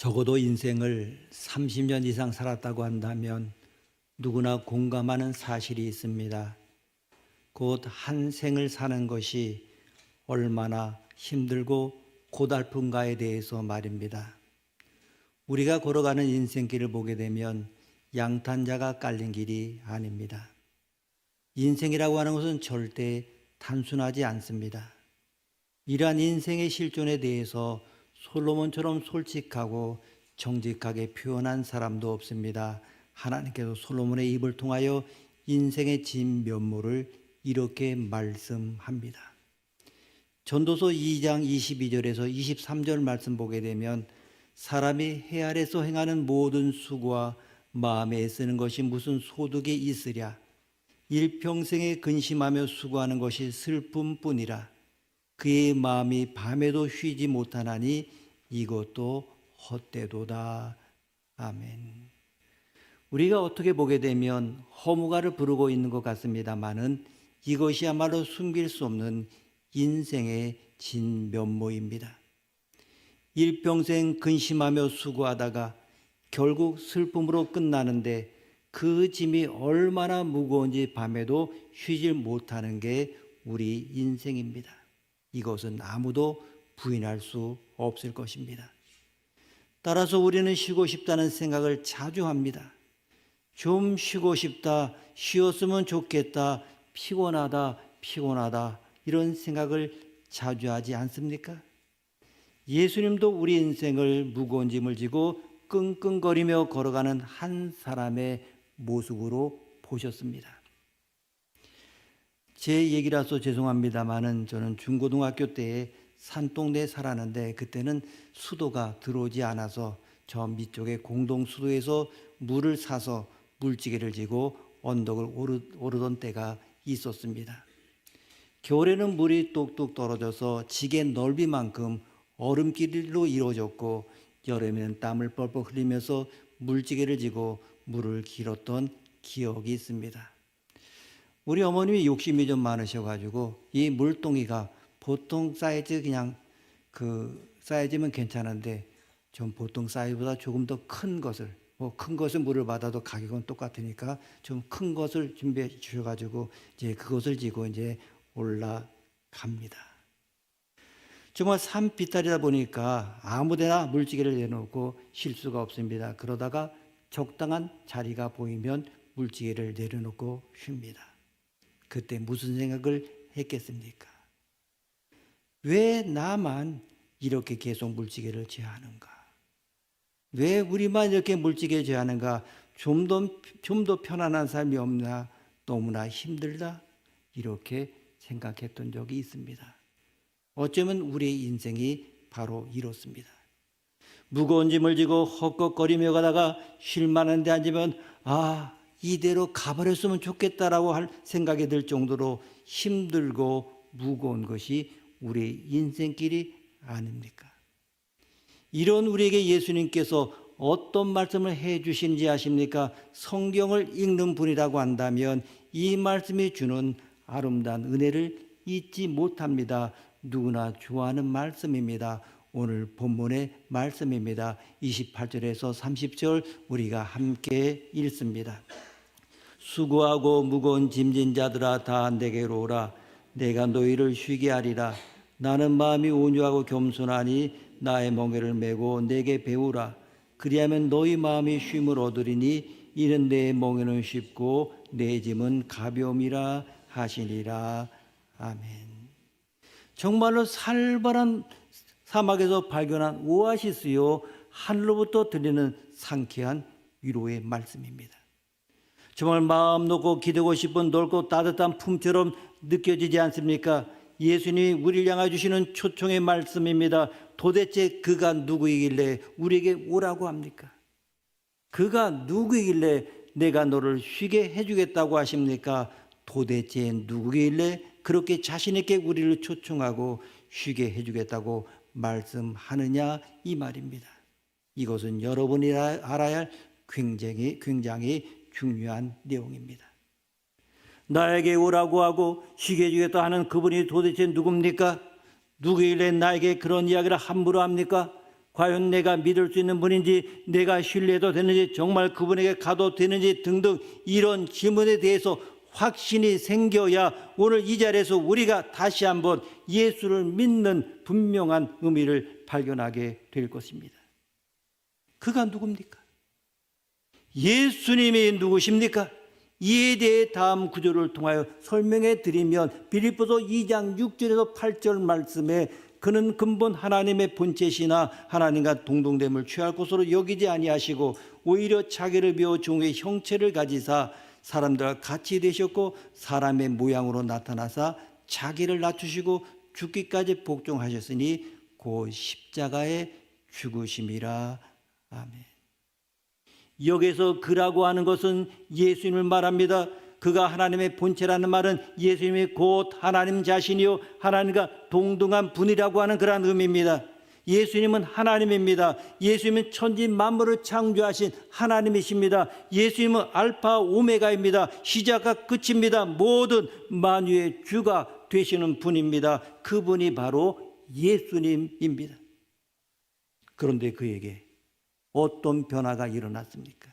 적어도 인생을 30년 이상 살았다고 한다면 누구나 공감하는 사실이 있습니다. 곧 한 생을 사는 것이 얼마나 힘들고 고달픈가에 대해서 말입니다. 우리가 걸어가는 인생길을 보게 되면 양탄자가 깔린 길이 아닙니다. 인생이라고 하는 것은 절대 단순하지 않습니다. 이러한 인생의 실존에 대해서 솔로몬처럼 솔직하고 정직하게 표현한 사람도 없습니다. 하나님께서 솔로몬의 입을 통하여 인생의 진면모를 이렇게 말씀합니다. 전도서 2장 22절에서 23절 말씀 보게 되면 사람이 해 아래서 행하는 모든 수고와 마음에 애쓰는 것이 무슨 소득이 있으랴. 일평생에 근심하며 수고하는 것이 슬픔뿐이라. 그의 마음이 밤에도 쉬지 못하나니 이것도 헛되도다. 아멘. 우리가 어떻게 보게 되면 허무가를 부르고 있는 것 같습니다마는 이것이야말로 숨길 수 없는 인생의 진면모입니다. 일평생 근심하며 수고하다가 결국 슬픔으로 끝나는데 그 짐이 얼마나 무거운지 밤에도 쉬질 못하는 게 우리 인생입니다. 이것은 아무도 부인할 수 없을 것입니다. 따라서 우리는 쉬고 싶다는 생각을 자주 합니다. 좀 쉬고 싶다, 쉬었으면 좋겠다, 피곤하다, 이런 생각을 자주 하지 않습니까? 예수님도 우리 인생을 무거운 짐을 지고 끙끙거리며 걸어가는 한 사람의 모습으로 보셨습니다. 제 얘기라서 죄송합니다마는 저는 중고등학교 때에 산동네에 살았는데 그때는 수도가 들어오지 않아서 저 밑쪽에 공동수도에서 물을 사서 물지개를 지고 언덕을 오르던 때가 있었습니다. 겨울에는 물이 뚝뚝 떨어져서 지게 넓이만큼 얼음길로 이루어졌고 여름에는 땀을 뻘뻘 흘리면서 물지개를 지고 물을 길었던 기억이 있습니다. 우리 어머님이 욕심이 좀 많으셔가지고 이 물동이가 보통 사이즈 그냥 사이즈면 괜찮은데 좀 보통 사이즈보다 조금 더 큰 것을 큰 것을 물을 받아도 가격은 똑같으니까 좀 큰 것을 준비해 주셔가지고 이제 그것을 지고 이제 올라갑니다. 정말 산 비탈이다 보니까 아무데나 물지개를 내놓고 쉴 수가 없습니다. 그러다가 적당한 자리가 보이면 물지개를 내려놓고 쉽니다. 그때 무슨 생각을 했겠습니까? 왜 나만 이렇게 계속 물지개를 제하는가? 왜 우리만 이렇게 물지개를 제하는가? 좀 더 편안한 삶이 없나? 너무나 힘들다? 이렇게 생각했던 적이 있습니다. 어쩌면 우리의 인생이 바로 이렇습니다. 무거운 짐을 지고 헛걱거리며 가다가 쉴 만한 데 앉으면 이대로 가버렸으면 좋겠다라고 할 생각이 들 정도로 힘들고 무거운 것이 우리 인생길이 아닙니까? 이런 우리에게 예수님께서 어떤 말씀을 해 주시는지 아십니까? 성경을 읽는 분이라고 한다면 이 말씀이 주는 아름다운 은혜를 잊지 못합니다. 누구나 좋아하는 말씀입니다. 오늘 본문의 말씀입니다. 28절에서 30절 우리가 함께 읽습니다. 수고하고 무거운 짐진 자들아 다 내게로 오라. 내가 너희를 쉬게 하리라. 나는 마음이 온유하고 겸손하니 나의 멍에를 메고 내게 배우라. 그리하면 너희 마음이 쉼을 얻으리니 이는 내 멍에는 쉽고 내 짐은 가벼움이라 하시니라. 아멘. 정말로 살벌한 사막에서 발견한 오아시스요 하늘로부터 들리는 상쾌한 위로의 말씀입니다. 정말 마음 놓고 기대고 싶은 넓고 따뜻한 품처럼 느껴지지 않습니까? 예수님이 우리를 향해 주시는 초청의 말씀입니다. 도대체 그가 누구이길래 우리에게 오라고 합니까? 그가 누구이길래 내가 너를 쉬게 해주겠다고 하십니까? 도대체 누구이길래 그렇게 자신 있게 우리를 초청하고 쉬게 해주겠다고 말씀하느냐 이 말입니다. 이것은 여러분이 알아야 할 굉장히 중요한 내용입니다. 나에게 오라고 하고 쉬게 해주겠다 하는 그분이 도대체 누굽니까? 누구길래 나에게 그런 이야기를 함부로 합니까? 과연 내가 믿을 수 있는 분인지, 내가 신뢰해도 되는지, 정말 그분에게 가도 되는지 등등 이런 질문에 대해서 확신이 생겨야 오늘 이 자리에서 우리가 다시 한번 예수를 믿는 분명한 의미를 발견하게 될 것입니다. 그가 누굽니까? 예수님이 누구십니까? 이에 대해 다음 구절을 통하여 설명해 드리면 빌립보서 2장 6절에서 8절 말씀에 그는 근본 하나님의 본체시나 하나님과 동등됨을 취할 것으로 여기지 아니하시고 오히려 자기를 비워 종의 형체를 가지사 사람들과 같이 되셨고 사람의 모양으로 나타나사 자기를 낮추시고 죽기까지 복종하셨으니 곧 십자가에 죽으심이라. 아멘. 여기서 그라고 하는 것은 예수님을 말합니다. 그가 하나님의 본체라는 말은 예수님이 곧 하나님 자신이요 하나님과 동등한 분이라고 하는 그런 의미입니다. 예수님은 하나님입니다. 예수님은 천지 만물을 창조하신 하나님이십니다. 예수님은 알파 오메가입니다. 시작과 끝입니다. 모든 만유의 주가 되시는 분입니다. 그분이 바로 예수님입니다. 그런데 그에게 어떤 변화가 일어났습니까?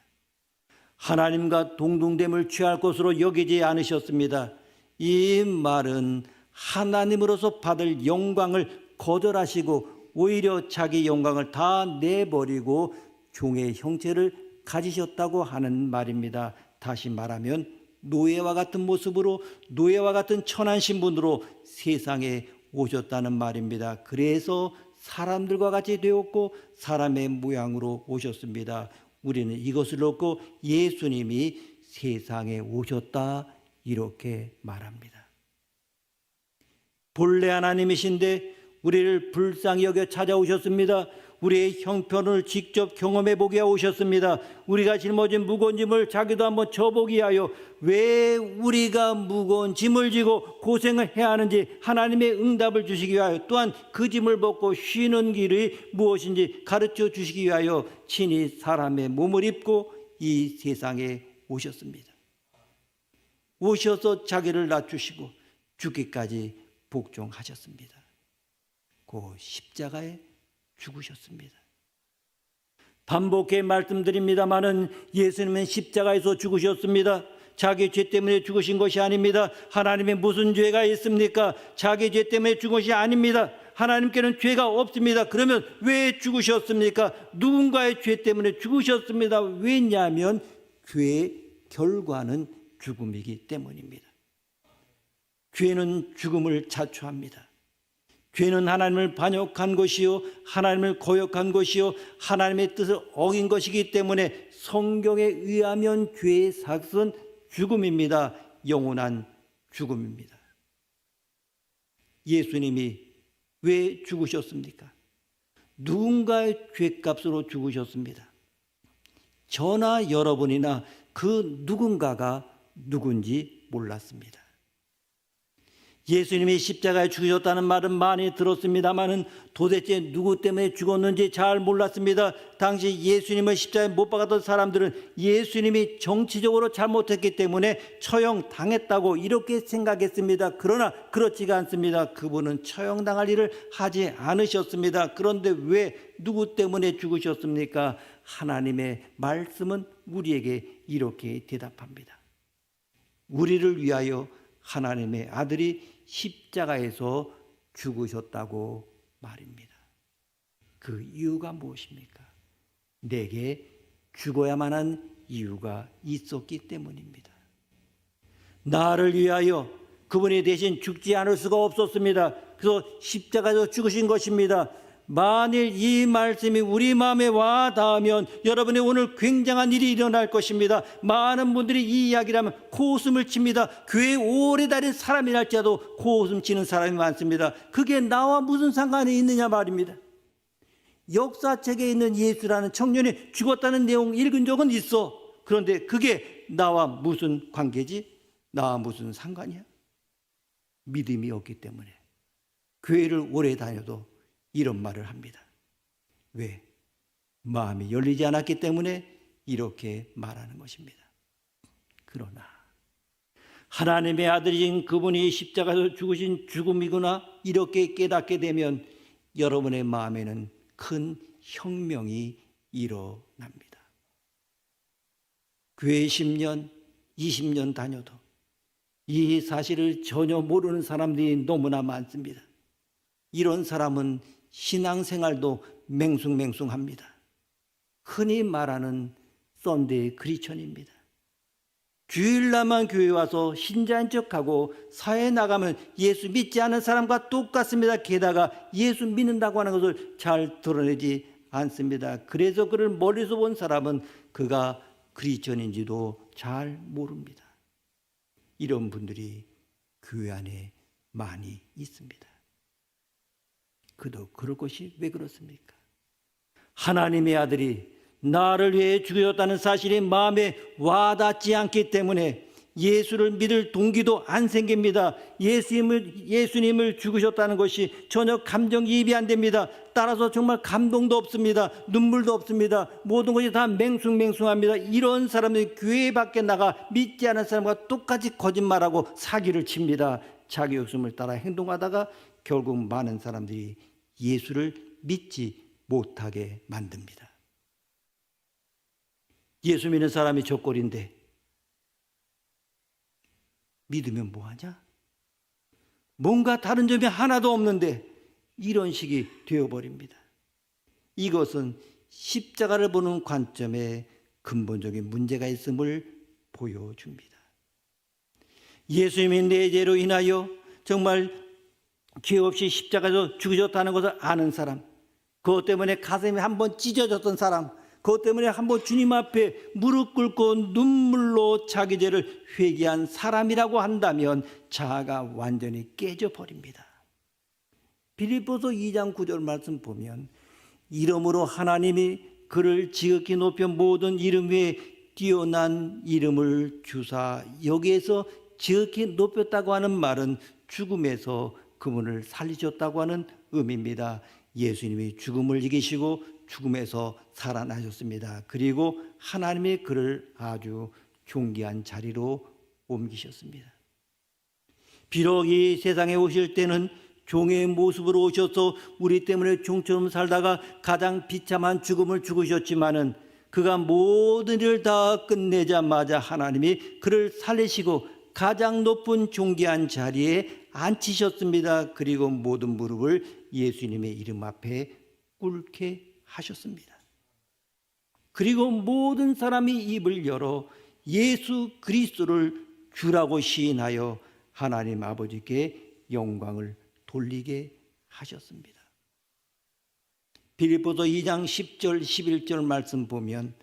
하나님과 동등됨을 취할 것으로 여기지 않으셨습니다. 이 말은 하나님으로서 받을 영광을 거절하시고 오히려 자기 영광을 다 내버리고 종의 형체를 가지셨다고 하는 말입니다. 다시 말하면 노예와 같은 모습으로, 노예와 같은 천한 신분으로 세상에 오셨다는 말입니다. 그래서 사람들과 같이 되었고 사람의 모양으로 오셨습니다. 우리는 이것을 놓고 예수님이 세상에 오셨다 이렇게 말합니다. 본래 하나님이신데 우리를 불쌍히 여겨 찾아오셨습니다. 우리의 형편을 직접 경험해 보게 오셨습니다. 우리가 짊어진 무거운 짐을 자기도 한번 져보게 하여 왜 우리가 무거운 짐을 지고 고생을 해야 하는지 하나님의 응답을 주시기 위하여, 또한 그 짐을 벗고 쉬는 길이 무엇인지 가르쳐 주시기 위하여 친히 사람의 몸을 입고 이 세상에 오셨습니다. 오셔서 자기를 낮추시고 죽기까지 복종하셨습니다. 그 십자가에 죽으셨습니다. 반복해 말씀드립니다마는 예수님은 십자가에서 죽으셨습니다. 자기 죄 때문에 죽으신 것이 아닙니다. 하나님의 무슨 죄가 있습니까? 자기 죄 때문에 죽은 것이 아닙니다. 하나님께는 죄가 없습니다. 그러면 왜 죽으셨습니까? 누군가의 죄 때문에 죽으셨습니다. 왜냐하면 죄의 결과는 죽음이기 때문입니다. 죄는 죽음을 자초합니다. 죄는 하나님을 반역한 것이요 하나님을 거역한 것이요 하나님의 뜻을 어긴 것이기 때문에 성경에 의하면 죄의 삭은 죽음입니다. 영원한 죽음입니다. 예수님이 왜 죽으셨습니까? 누군가의 죄값으로 죽으셨습니다. 저나 여러분이나 그 누군가가 누군지 몰랐습니다. 예수님이 십자가에 죽으셨다는 말은 많이 들었습니다마는 도대체 누구 때문에 죽었는지 잘 몰랐습니다. 당시 예수님을 십자가에 못 박았던 사람들은 예수님이 정치적으로 잘못했기 때문에 처형당했다고 이렇게 생각했습니다. 그러나 그렇지가 않습니다. 그분은 처형당할 일을 하지 않으셨습니다. 그런데 왜 누구 때문에 죽으셨습니까? 하나님의 말씀은 우리에게 이렇게 대답합니다. 우리를 위하여 하나님의 아들이 십자가에서 죽으셨다고 말입니다. 그 이유가 무엇입니까? 내게 죽어야만 한 이유가 있었기 때문입니다. 나를 위하여 그분이 대신 죽지 않을 수가 없었습니다. 그래서 십자가에서 죽으신 것입니다. 만일 이 말씀이 우리 마음에 와 닿으면 여러분의 오늘 굉장한 일이 일어날 것입니다. 많은 분들이 이 이야기를 하면 코웃음을 칩니다. 교회에 오래 다닌 사람이랄지라도 코웃음 치는 사람이 많습니다. 그게 나와 무슨 상관이 있느냐 말입니다. 역사책에 있는 예수라는 청년이 죽었다는 내용 읽은 적은 있어. 그런데 그게 나와 무슨 관계지? 나와 무슨 상관이야? 믿음이 없기 때문에 교회를 오래 다녀도 이런 말을 합니다. 왜? 마음이 열리지 않았기 때문에 이렇게 말하는 것입니다. 그러나 하나님의 아들이신 그분이 십자가에서 죽으신 죽음이구나 이렇게 깨닫게 되면 여러분의 마음에는 큰 혁명이 일어납니다. 교회 10년, 20년 다녀도 이 사실을 전혀 모르는 사람들이 너무나 많습니다. 이런 사람은 신앙생활도 맹숭맹숭합니다. 흔히 말하는 썬데이 크리스천입니다. 주일날만 교회 와서 신자인 척하고 사회에 나가면 예수 믿지 않은 사람과 똑같습니다. 게다가 예수 믿는다고 하는 것을 잘 드러내지 않습니다. 그래서 그를 멀리서 본 사람은 그가 크리스천인지도 잘 모릅니다. 이런 분들이 교회 안에 많이 있습니다. 그럴 것이 왜 그렇습니까? 하나님의 아들이 나를 위해 죽으셨다는 사실이 마음에 와닿지 않기 때문에 예수를 믿을 동기도 안 생깁니다. 예수님을 죽으셨다는 것이 전혀 감정이입이 안 됩니다. 따라서 정말 감동도 없습니다. 눈물도 없습니다. 모든 것이 다 맹숭맹숭합니다. 이런 사람들이 교회 밖에 나가 믿지 않은 사람과 똑같이 거짓말하고 사기를 칩니다. 자기 욕심을 따라 행동하다가 결국 많은 사람들이 예수를 믿지 못하게 만듭니다. 예수 믿는 사람이 저 꼴인데 믿으면 뭐하냐? 뭔가 다른 점이 하나도 없는데 이런 식이 되어버립니다. 이것은 십자가를 보는 관점에 근본적인 문제가 있음을 보여줍니다. 예수님이 내 죄로 인하여 정말 죄 없이 십자가에서 죽으셨다는 것을 아는 사람, 그것 때문에 가슴이 한번 찢어졌던 사람, 그것 때문에 한번 주님 앞에 무릎 꿇고 눈물로 자기 죄를 회개한 사람이라고 한다면 자아가 완전히 깨져버립니다. 빌립보서 2장 9절 말씀 보면 이름으로 하나님이 그를 지극히 높여 모든 이름 위에 뛰어난 이름을 주사, 여기에서 지극히 높였다고 하는 말은 죽음에서 그분을 살리셨다고 하는 의미입니다. 예수님이 죽음을 이기시고 죽음에서 살아나셨습니다. 그리고 하나님이 그를 아주 존귀한 자리로 옮기셨습니다. 비록 이 세상에 오실 때는 종의 모습으로 오셔서 우리 때문에 종처럼 살다가 가장 비참한 죽음을 죽으셨지만은 그가 모든 일을 다 끝내자마자 하나님이 그를 살리시고 가장 높은 존귀한 자리에 앉히셨습니다. 그리고 모든 무릎을 예수님의 이름 앞에 꿇게 하셨습니다. 그리고 모든 사람이 입을 열어 예수 그리스도를 주라고 시인하여 하나님 아버지께 영광을 돌리게 하셨습니다. 빌립보서 2장 10절 11절 말씀 보면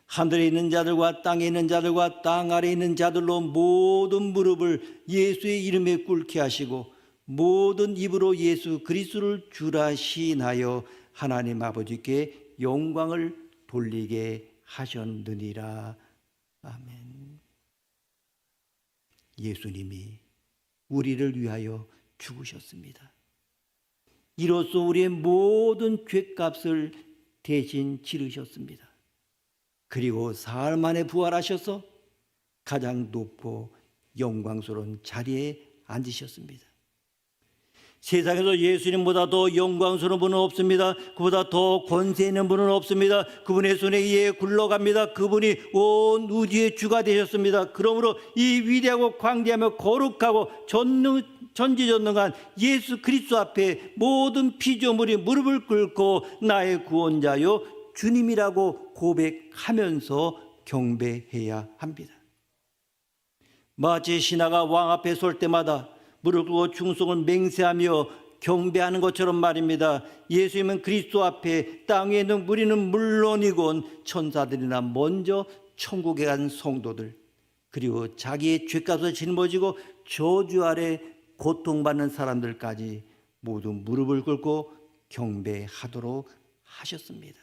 하늘에 있는 자들과 땅에 있는 자들과 땅 아래에 있는 자들로 모든 무릎을 예수의 이름에 꿇게 하시고 모든 입으로 예수 그리스도를 주라 시인하여 하나님 아버지께 영광을 돌리게 하셨느니라. 아멘. 예수님이 우리를 위하여 죽으셨습니다. 이로써 우리의 모든 죄값을 대신 치르셨습니다. 그리고 사흘 만에 부활하셔서 가장 높고 영광스러운 자리에 앉으셨습니다. 세상에서 예수님보다 더 영광스러운 분은 없습니다. 그보다 더 권세 있는 분은 없습니다. 그분의 손에 의해 굴러갑니다. 그분이 온 우주의 주가 되셨습니다. 그러므로 이 위대하고 광대하며 거룩하고 전지전능한 예수 그리스도 앞에 모든 피조물이 무릎을 꿇고 나의 구원자요 주님이라고 고백하면서 경배해야 합니다. 마치 신하가 왕 앞에 설 때마다 무릎 꿇고 충성을 맹세하며 경배하는 것처럼 말입니다. 예수님은 그리스도 앞에 땅에 있는 우리는 물론이고 천사들이나 먼저 천국에 간 성도들, 그리고 자기의 죄값을 짊어지고 저주 아래 고통받는 사람들까지 모두 무릎을 꿇고 경배하도록 하셨습니다.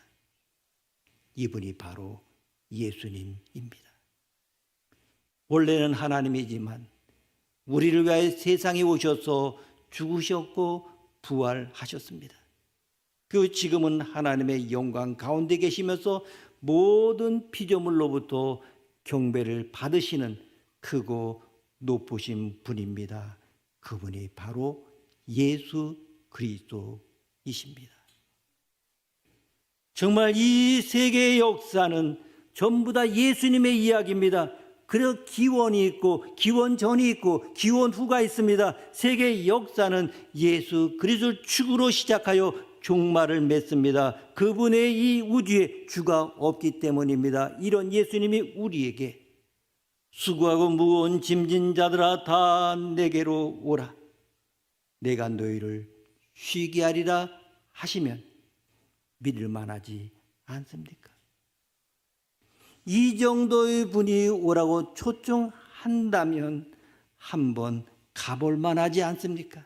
이분이 바로 예수님입니다. 원래는 하나님이지만 우리를 위하여 세상에 오셔서 죽으셨고 부활하셨습니다. 그 지금은 하나님의 영광 가운데 계시면서 모든 피조물로부터 경배를 받으시는 크고 높으신 분입니다. 그분이 바로 예수 그리스도이십니다. 정말 이 세계의 역사는 전부 다 예수님의 이야기입니다. 그래서 기원이 있고 기원전이 있고 기원후가 있습니다. 세계의 역사는 예수 그리스도를 축으로 시작하여 종말을 맺습니다. 그분의 이 우주에 주가 없기 때문입니다. 이런 예수님이 우리에게 수고하고 무거운 짐진 자들아 다 내게로 오라. 내가 너희를 쉬게 하리라 하시면 믿을 만하지 않습니까? 이 정도의 분이 오라고 초청한다면 한번 가볼 만하지 않습니까?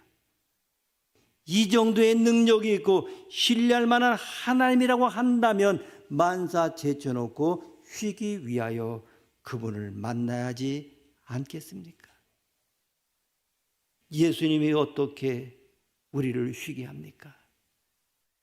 이 정도의 능력이 있고 신뢰할 만한 하나님이라고 한다면 만사 제쳐놓고 쉬기 위하여 그분을 만나야지 않겠습니까? 예수님이 어떻게 우리를 쉬게 합니까?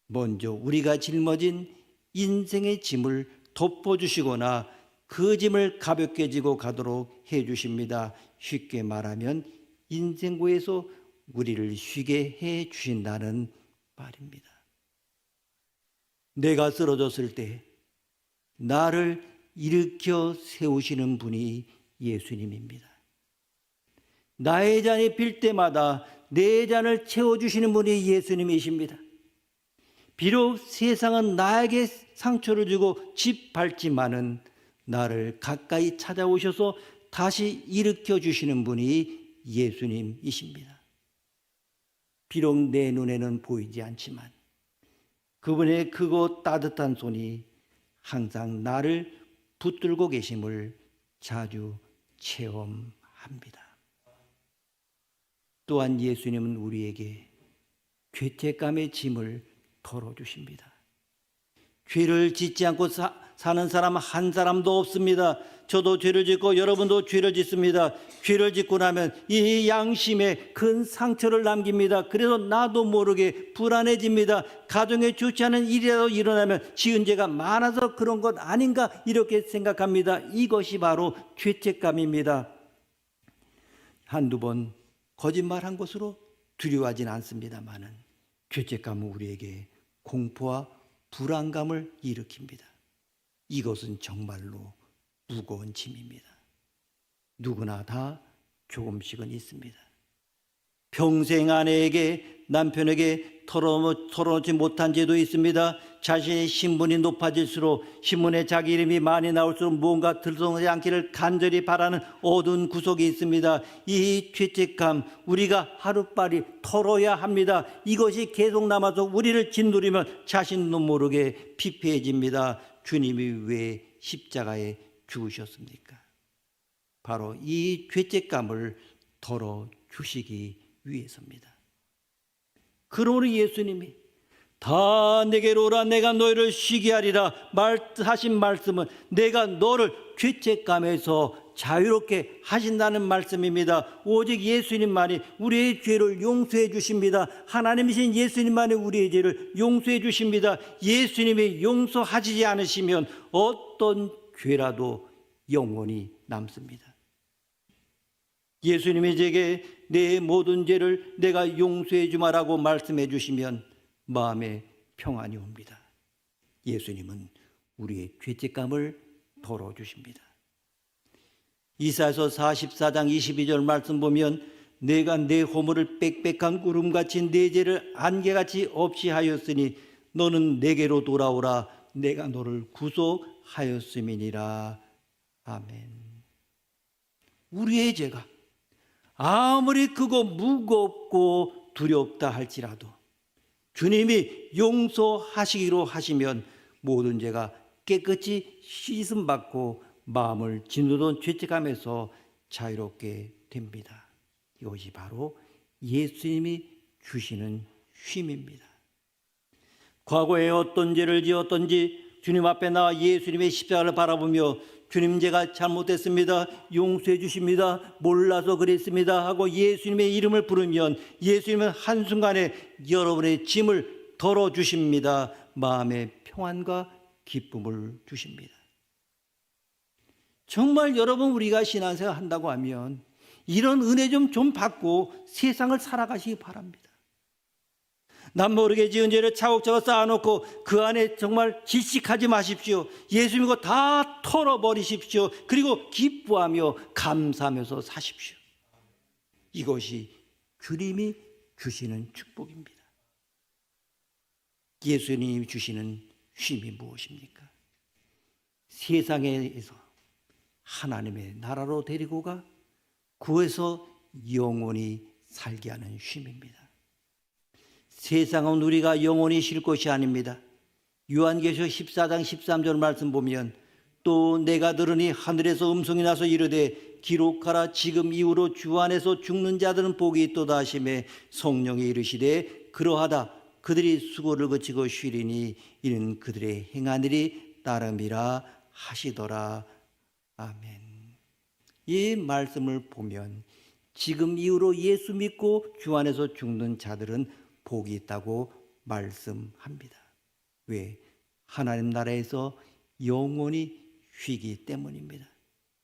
먼저 우리가 짊어진 인생의 짐을 덮어주시거나 그 짐을 가볍게 지고 가도록 해주십니다. 쉽게 말하면 인생고에서 우리를 쉬게 해주신다는 말입니다. 내가 쓰러졌을 때 나를 일으켜 세우시는 분이 예수님입니다. 나의 잔이 빌 때마다 내 잔을 채워주시는 분이 예수님이십니다. 비록 세상은 나에게 상처를 주고 짓밟지만은 나를 가까이 찾아오셔서 다시 일으켜 주시는 분이 예수님이십니다. 비록 내 눈에는 보이지 않지만 그분의 크고 따뜻한 손이 항상 나를 붙들고 계심을 자주 체험합니다. 또한 예수님은 우리에게 죄책감의 짐을 덜어주십니다. 죄를 짓지 않고 사는 사람 한 사람도 없습니다. 저도 죄를 짓고 여러분도 죄를 짓습니다. 죄를 짓고 나면 이 양심에 큰 상처를 남깁니다. 그래서 나도 모르게 불안해집니다. 가정에 좋지 않은 일이라도 일어나면 지은 죄가 많아서 그런 것 아닌가 이렇게 생각합니다. 이것이 바로 죄책감입니다. 한두 번 거짓말한 것으로 두려워하진 않습니다만은 죄책감은 우리에게 공포와 불안감을 일으킵니다. 이것은 정말로 무거운 짐입니다. 누구나 다 조금씩은 있습니다. 평생 아내에게 남편에게 털어놓지 못한 죄도 있습니다. 자신의 신분이 높아질수록 신문에 자기 이름이 많이 나올수록 무언가 들통하지 않기를 간절히 바라는 어두운 구석이 있습니다. 이 죄책감 우리가 하루빨리 털어야 합니다. 이것이 계속 남아서 우리를 짓누르면 자신도 모르게 피폐해집니다. 주님이 왜 십자가에 죽으셨습니까? 바로 이 죄책감을 덜어주시기 위해서입니다. 그러므로 예수님이 다 내게로 오라 내가 너희를 쉬게 하리라 하신 말씀은 내가 너를 죄책감에서 자유롭게 하신다는 말씀입니다. 오직 예수님만이 우리의 죄를 용서해 주십니다. 하나님이신 예수님만이 우리의 죄를 용서해 주십니다. 예수님이 용서하시지 않으시면 어떤 죄라도 영원히 남습니다. 예수님이 제게 내 모든 죄를 내가 용서해 주마라고 말씀해 주시면 마음에 평안이 옵니다. 예수님은 우리의 죄책감을 덜어주십니다. 이사야서 44장 22절 말씀 보면 내가 내 허물을 빽빽한 구름같이 내 죄를 안개같이 없이 하였으니 너는 내게로 돌아오라 내가 너를 구속하였음이니라. 아멘. 우리의 죄가 아무리 크고 무겁고 두렵다 할지라도 주님이 용서하시기로 하시면 모든 죄가 깨끗이 씻음받고 마음을 짓누른 죄책감에서 자유롭게 됩니다. 이것이 바로 예수님이 주시는 쉼입니다. 과거에 어떤 죄를 지었던지 주님 앞에 나와 예수님의 십자가를 바라보며 주님 제가 잘못했습니다. 용서해 주십니다. 몰라서 그랬습니다. 하고 예수님의 이름을 부르면 예수님은 한순간에 여러분의 짐을 덜어주십니다. 마음의 평안과 기쁨을 주십니다. 정말 여러분 우리가 신앙생활 한다고 하면 이런 은혜 좀 받고 세상을 살아가시기 바랍니다. 남 모르게 지은 죄를 차곡차곡 쌓아놓고 그 안에 정말 질식하지 마십시오. 예수 믿고 다 털어버리십시오. 그리고 기뻐하며 감사하면서 사십시오. 이것이 주님이 주시는 축복입니다. 예수님이 주시는 쉼이 무엇입니까? 세상에서 하나님의 나라로 데리고 가 구해서 영원히 살게 하는 쉼입니다. 세상은 우리가 영원히 쉴 것이 아닙니다. 요한계시록 14장 13절 말씀 보면 또 내가 들으니 하늘에서 음성이 나서 이르되 기록하라 지금 이후로 주 안에서 죽는 자들은 복이 있도다 하시매 성령이 이르시되 그러하다 그들이 수고를 그치고 쉬리니 이는 그들의 행한 일이 따름이라 하시더라. 아멘. 이 말씀을 보면 지금 이후로 예수 믿고 주 안에서 죽는 자들은 복이 있다고 말씀합니다. 왜? 하나님 나라에서 영원히 쉬기 때문입니다.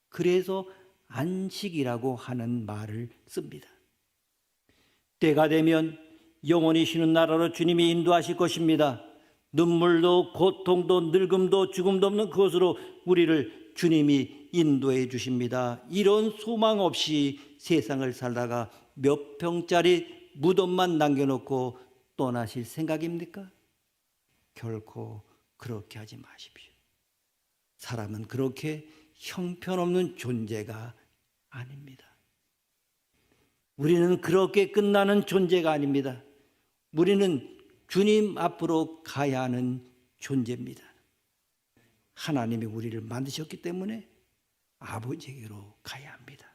그래서 안식이라고 하는 말을 씁니다. 때가 되면 영원히 쉬는 나라로 주님이 인도하실 것입니다. 눈물도 고통도 늙음도 죽음도 없는 그것으로 우리를 주님이 인도해 주십니다. 이런 소망 없이 세상을 살다가 몇 평짜리 무덤만 남겨놓고 떠나실 생각입니까? 결코 그렇게 하지 마십시오. 사람은 그렇게 형편없는 존재가 아닙니다. 우리는 그렇게 끝나는 존재가 아닙니다. 우리는 주님 앞으로 가야 하는 존재입니다. 하나님이 우리를 만드셨기 때문에 아버지에게로 가야 합니다.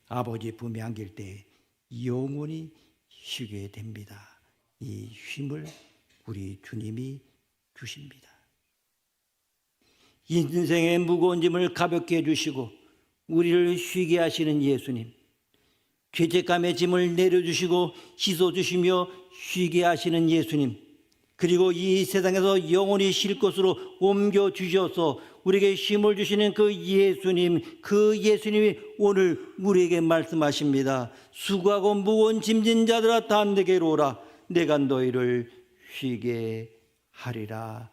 아버지 품에 안길 때 영원히 쉬게 됩니다. 이 쉼을 우리 주님이 주십니다. 인생의 무거운 짐을 가볍게 해주시고 우리를 쉬게 하시는 예수님, 죄책감의 짐을 내려주시고 씻어주시며 쉬게 하시는 예수님, 그리고 이 세상에서 영원히 쉴 곳으로 옮겨주셔서 우리에게 쉼을 주시는 그 예수님이 오늘 우리에게 말씀하십니다. 수고하고 무거운 짐진 자들아 다 내게로 오라. 내가 너희를 쉬게 하리라.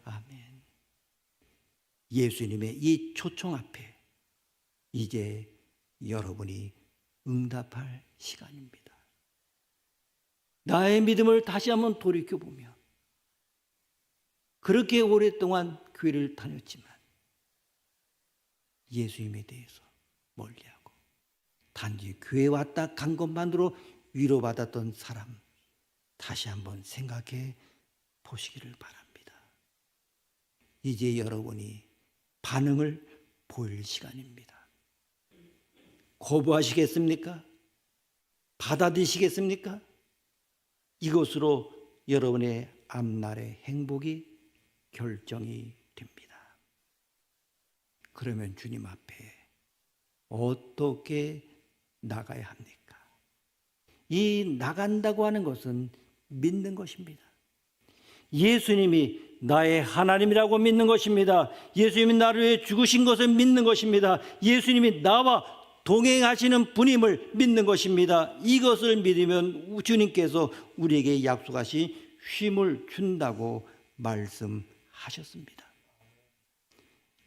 아멘. 예수님의 이 초청 앞에 이제 여러분이 응답할 시간입니다. 나의 믿음을 다시 한번 돌이켜보며 그렇게 오랫동안 교회를 다녔지만 예수님에 대해서 멀리하고 단지 교회 왔다 간 것만으로 위로받았던 사람 다시 한번 생각해 보시기를 바랍니다. 이제 여러분이 반응을 보일 시간입니다. 거부하시겠습니까? 받아들이시겠습니까? 이것으로 여러분의 앞날의 행복이 결정이 됩니다. 그러면 주님 앞에 어떻게 나가야 합니까? 이 나간다고 하는 것은 믿는 것입니다. 예수님이 나의 하나님이라고 믿는 것입니다. 예수님이 나를 위해 죽으신 것을 믿는 것입니다. 예수님이 나와 동행하시는 분임을 믿는 것입니다. 이것을 믿으면 주님께서 우리에게 약속하신 쉼을 준다고 말씀하셨습니다.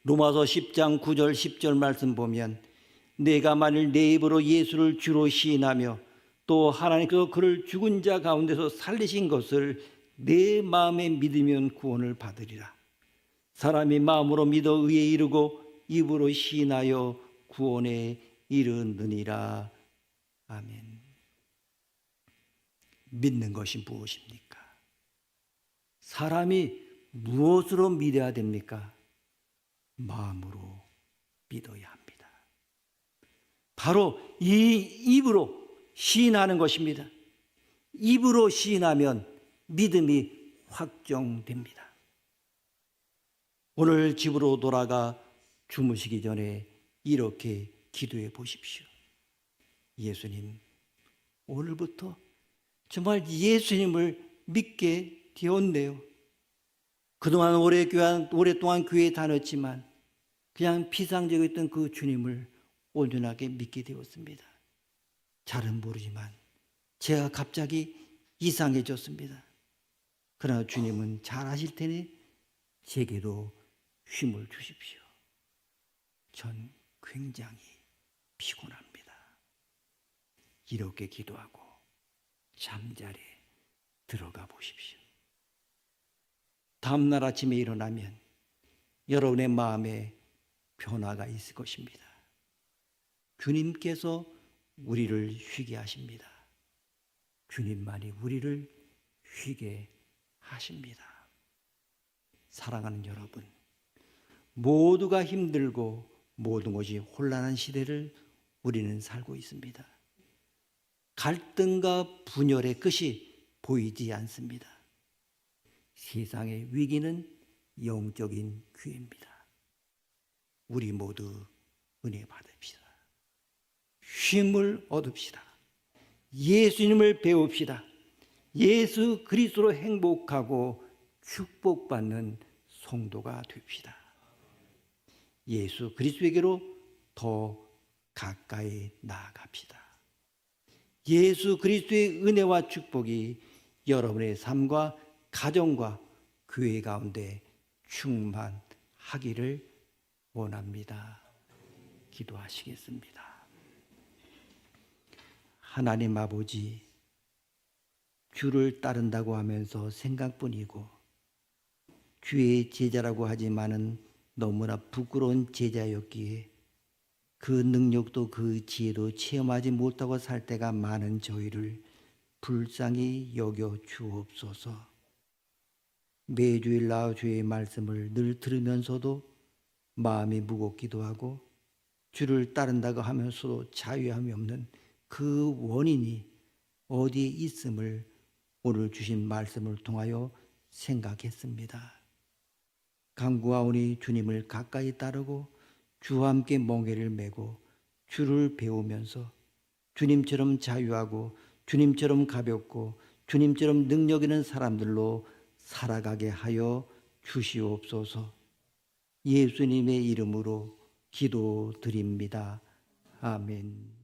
로마서 10장 9절 10절 말씀 보면 내가 만일 내 입으로 예수를 주로 시인하며 또 하나님께서 그를 죽은 자 가운데서 살리신 것을 내 마음에 믿으면 구원을 받으리라. 사람이 마음으로 믿어 의에 이르고 입으로 시인하여 구원에 이르느니라. 아멘. 믿는 것이 무엇입니까? 사람이 무엇으로 믿어야 됩니까? 마음으로 믿어야 합니다. 바로 이 입으로 시인하는 것입니다. 입으로 시인하면 믿음이 확정됩니다. 오늘 집으로 돌아가 주무시기 전에 이렇게 기도해 보십시오. 예수님, 오늘부터 정말 예수님을 믿게 되었네요. 그동안 오랫동안 교회에 다녔지만 그냥 피상적이었던 그 주님을 온전하게 믿게 되었습니다. 잘은 모르지만 제가 갑자기 이상해졌습니다. 그러나 주님은 잘 아실 테니 제게도 힘을 주십시오. 전 굉장히 피곤합니다. 이렇게 기도하고 잠자리에 들어가 보십시오. 다음날 아침에 일어나면 여러분의 마음에 변화가 있을 것입니다. 주님께서 우리를 쉬게 하십니다. 주님만이 우리를 쉬게 하십니다. 사랑하는 여러분, 모두가 힘들고 모든 것이 혼란한 시대를 우리는 살고 있습니다. 갈등과 분열의 끝이 보이지 않습니다. 세상의 위기는 영적인 기회입니다. 우리 모두 은혜 받읍시다. 쉼을 얻읍시다. 예수님을 배웁시다. 예수 그리스도로 행복하고 축복받는 성도가 됩시다. 예수 그리스도에게로 더 가까이 나아갑시다. 예수 그리스도의 은혜와 축복이 여러분의 삶과 가정과 교회 가운데 충만하기를 원합니다. 기도하시겠습니다. 하나님 아버지, 주를 따른다고 하면서 생각뿐이고 주의 제자라고 하지만은 너무나 부끄러운 제자였기에 그 능력도 그 지혜도 체험하지 못하고 살 때가 많은 저희를 불쌍히 여겨 주옵소서. 매주일 나와 주의 말씀을 늘 들으면서도 마음이 무겁기도 하고 주를 따른다고 하면서도 자유함이 없는 그 원인이 어디에 있음을 오늘 주신 말씀을 통하여 생각했습니다. 간구하오니 주님을 가까이 따르고 주와 함께 멍에를 메고 주를 배우면서 주님처럼 자유하고 주님처럼 가볍고 주님처럼 능력 있는 사람들로 살아가게 하여 주시옵소서. 예수님의 이름으로 기도드립니다. 아멘.